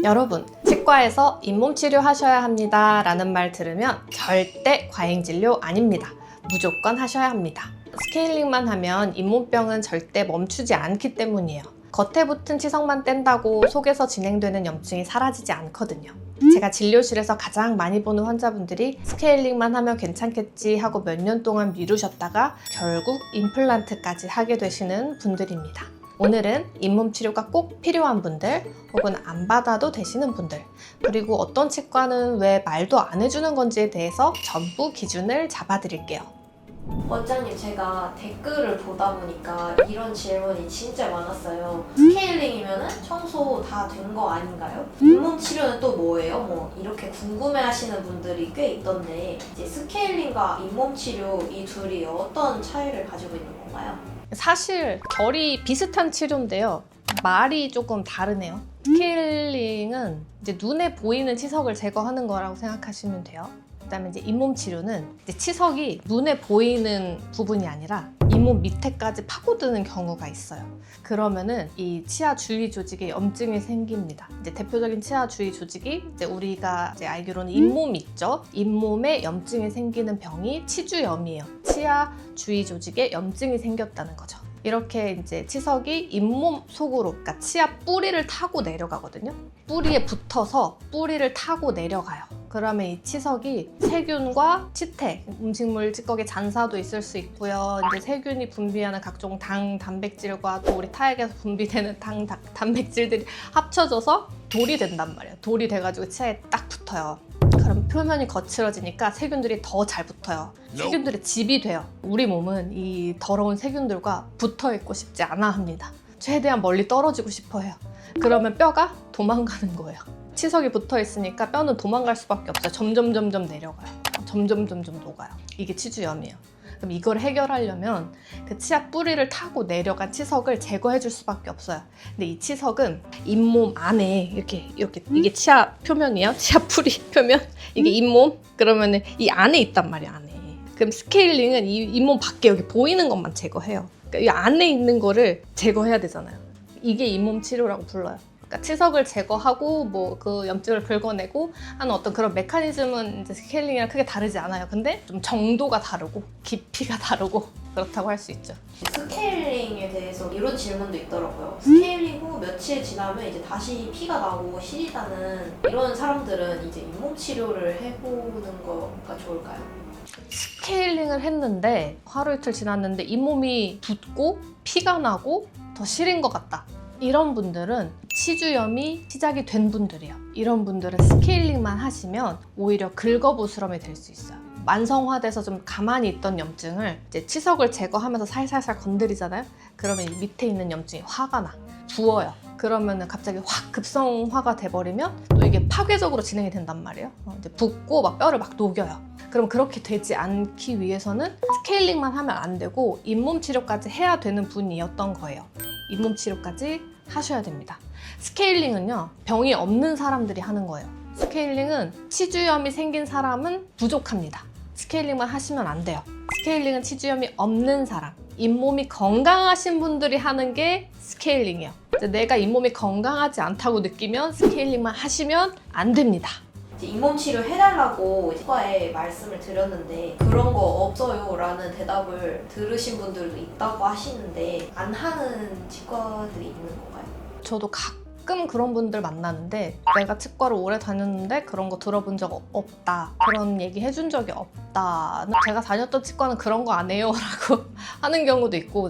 여러분, 치과에서 잇몸 치료 하셔야 합니다 라는 말 들으면 절대 과잉 진료 아닙니다. 무조건 하셔야 합니다. 스케일링만 하면 잇몸병은 절대 멈추지 않기 때문이에요. 겉에 붙은 치석만 뗀다고 속에서 진행되는 염증이 사라지지 않거든요. 제가 진료실에서 가장 많이 보는 환자분들이 스케일링만 하면 괜찮겠지 하고 몇 년 동안 미루셨다가 결국 임플란트까지 하게 되시는 분들입니다. 오늘은 잇몸 치료가 꼭 필요한 분들, 혹은 안 받아도 되시는 분들, 그리고 어떤 치과는 왜 말도 안 해주는 건지에 대해서 전부 기준을 잡아드릴게요. 원장님, 제가 댓글을 보다 보니까 이런 질문이 진짜 많았어요. 스케일링이면 청소 다 된 거 아닌가요? 잇몸 치료는 또 뭐예요? 뭐 이렇게 궁금해 하시는 분들이 꽤 있던데, 이제 스케일링과 잇몸 치료 이 둘이 어떤 차이를 가지고 있는 건가요? 사실 결이 비슷한 치료인데요. 말이 조금 다르네요. 스케일링은 이제 눈에 보이는 치석을 제거하는 거라고 생각하시면 돼요. 그다음에 이제 잇몸 치료는 이제 치석이 눈에 보이는 부분이 아니라 잇몸 밑에까지 파고드는 경우가 있어요. 그러면은 이 치아 주위 조직에 염증이 생깁니다. 이제 대표적인 치아 주위 조직이 이제 우리가 이제 알기로는 잇몸 있죠. 잇몸에 염증이 생기는 병이 치주염이에요. 치아 주위 조직에 염증이 생겼다는 거죠. 이렇게 이제 치석이 잇몸 속으로, 그러니까 치아 뿌리를 타고 내려가거든요. 뿌리에 붙어서 뿌리를 타고 내려가요. 그러면 이 치석이 세균과 치태, 음식물 찌꺼기 잔사도 있을 수 있고요. 이제 세균이 분비하는 각종 당, 단백질과 또 우리 타액에서 분비되는 당, 단백질들이 합쳐져서 돌이 된단 말이에요. 돌이 돼가지고 치아에 딱 붙어요. 그럼 표면이 거칠어지니까 세균들이 더 잘 붙어요. 세균들의 집이 돼요. 우리 몸은 이 더러운 세균들과 붙어 있고 싶지 않아 합니다. 최대한 멀리 떨어지고 싶어 해요. 그러면 뼈가 도망가는 거예요. 치석이 붙어 있으니까 뼈는 도망갈 수밖에 없어요. 점점 내려가요. 점점 녹아요. 이게 치주염이에요. 그럼 이걸 해결하려면 그 치아 뿌리를 타고 내려간 치석을 제거해 줄 수밖에 없어요. 근데 이 치석은 잇몸 안에 이렇게 이게 치아 표면이에요. 치아 뿌리 표면. 이게 잇몸. 그러면은 이 안에 있단 말이에요. 안에. 그럼 스케일링은 이 잇몸 밖에 여기 보이는 것만 제거해요. 그러니까 이 안에 있는 거를 제거해야 되잖아요. 이게 잇몸 치료라고 불러요. 그러니까 치석을 제거하고 뭐 그 염증을 긁어내고 하는 어떤 그런 메커니즘은 이제 스케일링이랑 크게 다르지 않아요. 근데 좀 정도가 다르고 깊이가 다르고 그렇다고 할 수 있죠. 스케일링에 대해서 이런 질문도 있더라고요. 스케일링 후 며칠 지나면 이제 다시 피가 나고 시리다는 이런 사람들은 이제 잇몸 치료를 해보는 거가 좋을까요? 스케일링을 했는데 하루 이틀 지났는데 잇몸이 붓고 피가 나고 더 시린 것 같다. 이런 분들은 치주염이 시작이 된 분들이에요. 이런 분들은 스케일링만 하시면 오히려 긁어부스럼이 될 수 있어요. 만성화돼서 좀 가만히 있던 염증을 이제 치석을 제거하면서 살살살 건드리잖아요. 그러면 이 밑에 있는 염증이 화가 나, 부어요. 그러면 갑자기 확 급성화가 돼버리면 또 이게 파괴적으로 진행이 된단 말이에요. 이제 붓고 막 뼈를 막 녹여요. 그럼 그렇게 되지 않기 위해서는 스케일링만 하면 안 되고 잇몸 치료까지 해야 되는 분이었던 거예요. 잇몸 치료까지 하셔야 됩니다. 스케일링은요, 병이 없는 사람들이 하는 거예요. 스케일링은 치주염이 생긴 사람은 부족합니다. 스케일링만 하시면 안 돼요. 스케일링은 치주염이 없는 사람, 잇몸이 건강하신 분들이 하는 게 스케일링이에요. 내가 잇몸이 건강하지 않다고 느끼면 스케일링만 하시면 안 됩니다. 잇몸 치료 해달라고 치과에 말씀을 드렸는데 그런 거 없어요 라는 대답을 들으신 분들도 있다고 하시는데 안 하는 치과들이 있는 건가요? 저도 가끔 그런 분들 만나는데 내가 치과를 오래 다녔는데 그런 거 들어본 적 없다, 그런 얘기 해준 적이 없다, 제가 다녔던 치과는 그런 거 안 해요 라고 하는 경우도 있고,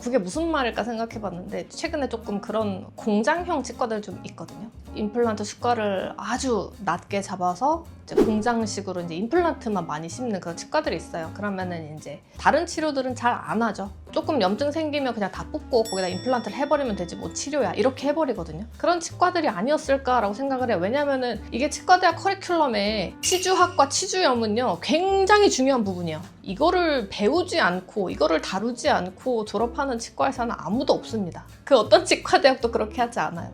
그게 무슨 말일까 생각해봤는데 최근에 조금 그런 공장형 치과들 좀 있거든요. 임플란트 수가를 아주 낮게 잡아서 이제 공장식으로 이제 임플란트만 많이 심는 그런 치과들이 있어요. 그러면은 이제 다른 치료들은 잘 안 하죠. 조금 염증 생기면 그냥 다 뽑고 거기다 임플란트를 해버리면 되지 뭐 치료야 이렇게 해버리거든요. 그런 치과들이 아니었을까라고 생각을 해요. 왜냐면은 이게 치과대학 커리큘럼에 치주학과 치주염은요 굉장히 중요한 부분이에요. 이거를 배우지 않고 이거를 다루지 않고 졸업하는 치과에서는 아무도 없습니다. 그 어떤 치과대학도 그렇게 하지 않아요.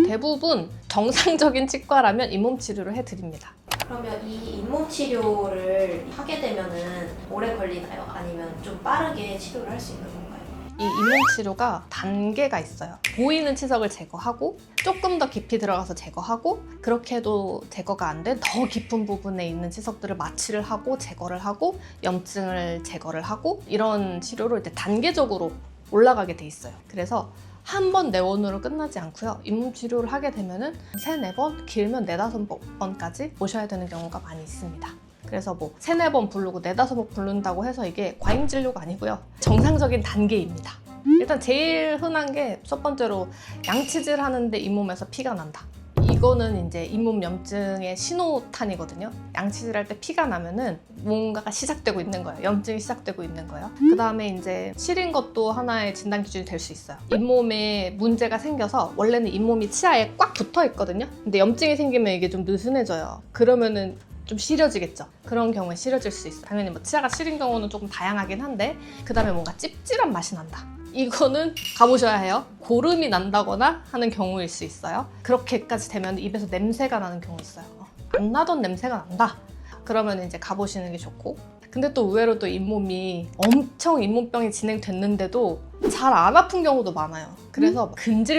대부분 정상적인 치과라면 잇몸 치료를 해드립니다. 그러면 이 잇몸 치료를 하게 되면은 오래 걸리나요? 아니면 좀 빠르게 치료를 할 수 있는 건가요? 이 잇몸 치료가 단계가 있어요. 보이는 치석을 제거하고 조금 더 깊이 들어가서 제거하고 그렇게 해도 제거가 안 돼 더 깊은 부분에 있는 치석들을 마취를 하고 제거를 하고 염증을 제거를 하고 이런 치료로 이제 단계적으로 올라가게 돼 있어요. 그래서 한 번 내원으로 끝나지 않고요. 잇몸 치료를 하게 되면은 3, 4번, 길면 4, 5번까지 오셔야 되는 경우가 많이 있습니다. 그래서 뭐 3, 4번 부르고 4, 5번 부른다고 해서 이게 과잉 진료가 아니고요. 정상적인 단계입니다. 일단 제일 흔한 게 첫 번째로 양치질 하는데 잇몸에서 피가 난다. 이거는 이제 잇몸 염증의 신호탄이거든요. 양치질 할 때 피가 나면은 뭔가가 시작되고 있는 거예요. 염증이 시작되고 있는 거예요. 그 다음에 이제 시린 것도 하나의 진단 기준이 될 수 있어요. 잇몸에 문제가 생겨서 원래는 잇몸이 치아에 꽉 붙어 있거든요. 근데 염증이 생기면 이게 좀 느슨해져요. 그러면은 좀 시려지겠죠. 그런 경우에 시려질 수 있어요. 당연히 뭐 치아가 시린 경우는 조금 다양하긴 한데 그 다음에 뭔가 찝찝한 맛이 난다. 이거는 가보셔야 해요. 고름이 난다거나 하는 경우일 수 있어요. 그렇게까지 되면 입에서 냄새가 나는 경우 있어요. 안 나던 냄새가 난다. 그러면 이제 가보시는 게 좋고. 근데 또 의외로 또 잇몸이 엄청 잇몸병이 진행됐는데도 잘 안 아픈 경우도 많아요. 그래서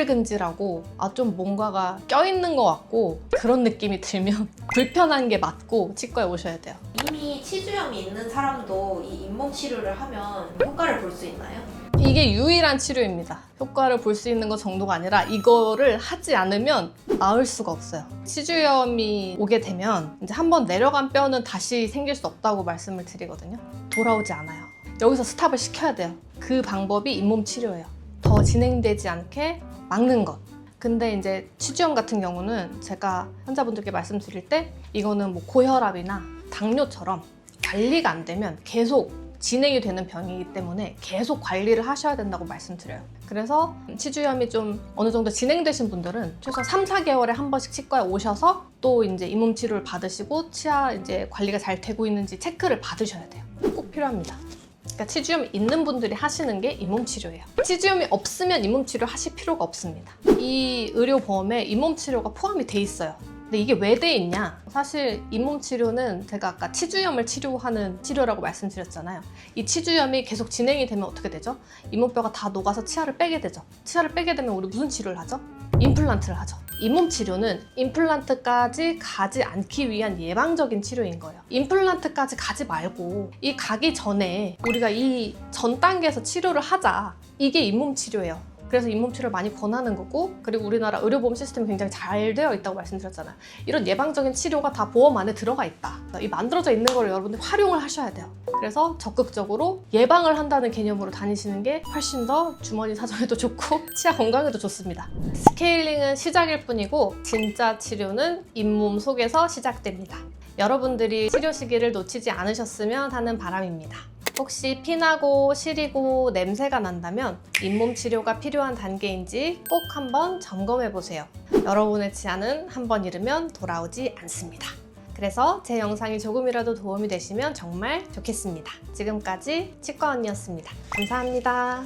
근질근질하고 좀 뭔가가 껴있는 것 같고 그런 느낌이 들면 불편한 게 맞고 치과에 오셔야 돼요. 이미 치주염이 있는 사람도 이 잇몸 치료를 하면 효과를 볼 수 있나요? 이게 유일한 치료입니다. 효과를 볼 수 있는 것 정도가 아니라 이거를 하지 않으면 나을 수가 없어요. 치주염이 오게 되면 이제 한번 내려간 뼈는 다시 생길 수 없다고 말씀을 드리거든요. 돌아오지 않아요. 여기서 스탑을 시켜야 돼요. 그 방법이 잇몸 치료예요. 더 진행되지 않게 막는 것. 근데 이제 치주염 같은 경우는 제가 환자분들께 말씀드릴 때 이거는 뭐 고혈압이나 당뇨처럼 관리가 안 되면 계속 진행이 되는 병이기 때문에 계속 관리를 하셔야 된다고 말씀드려요. 그래서 치주염이 좀 어느 정도 진행되신 분들은 최소 3, 4개월에 한 번씩 치과에 오셔서 또 이제 잇몸 치료를 받으시고 치아 이제 관리가 잘 되고 있는지 체크를 받으셔야 돼요. 꼭 필요합니다. 그러니까 치주염이 있는 분들이 하시는 게 잇몸 치료예요. 치주염이 없으면 잇몸 치료 하실 필요가 없습니다. 이 의료보험에 잇몸 치료가 포함이 돼 있어요. 근데 이게 왜 돼 있냐? 사실 잇몸 치료는 제가 아까 치주염을 치료하는 치료라고 말씀드렸잖아요. 이 치주염이 계속 진행이 되면 어떻게 되죠? 잇몸뼈가 다 녹아서 치아를 빼게 되죠. 치아를 빼게 되면 우리 무슨 치료를 하죠? 임플란트를 하죠. 잇몸 치료는 임플란트까지 가지 않기 위한 예방적인 치료인 거예요. 임플란트까지 가지 말고 이 가기 전에 우리가 이 전 단계에서 치료를 하자. 이게 잇몸 치료예요. 그래서 잇몸 치료를 많이 권하는 거고, 그리고 우리나라 의료보험 시스템이 굉장히 잘 되어 있다고 말씀드렸잖아요. 이런 예방적인 치료가 다 보험 안에 들어가 있다. 이 만들어져 있는 걸 여러분들 활용을 하셔야 돼요. 그래서 적극적으로 예방을 한다는 개념으로 다니시는 게 훨씬 더 주머니 사정에도 좋고 치아 건강에도 좋습니다. 스케일링은 시작일 뿐이고 진짜 치료는 잇몸 속에서 시작됩니다. 여러분들이 치료 시기를 놓치지 않으셨으면 하는 바람입니다. 혹시 피나고 시리고 냄새가 난다면 잇몸 치료가 필요한 단계인지 꼭 한번 점검해 보세요. 여러분의 치아는 한번 잃으면 돌아오지 않습니다. 그래서 제 영상이 조금이라도 도움이 되시면 정말 좋겠습니다. 지금까지 치과 언니였습니다. 감사합니다.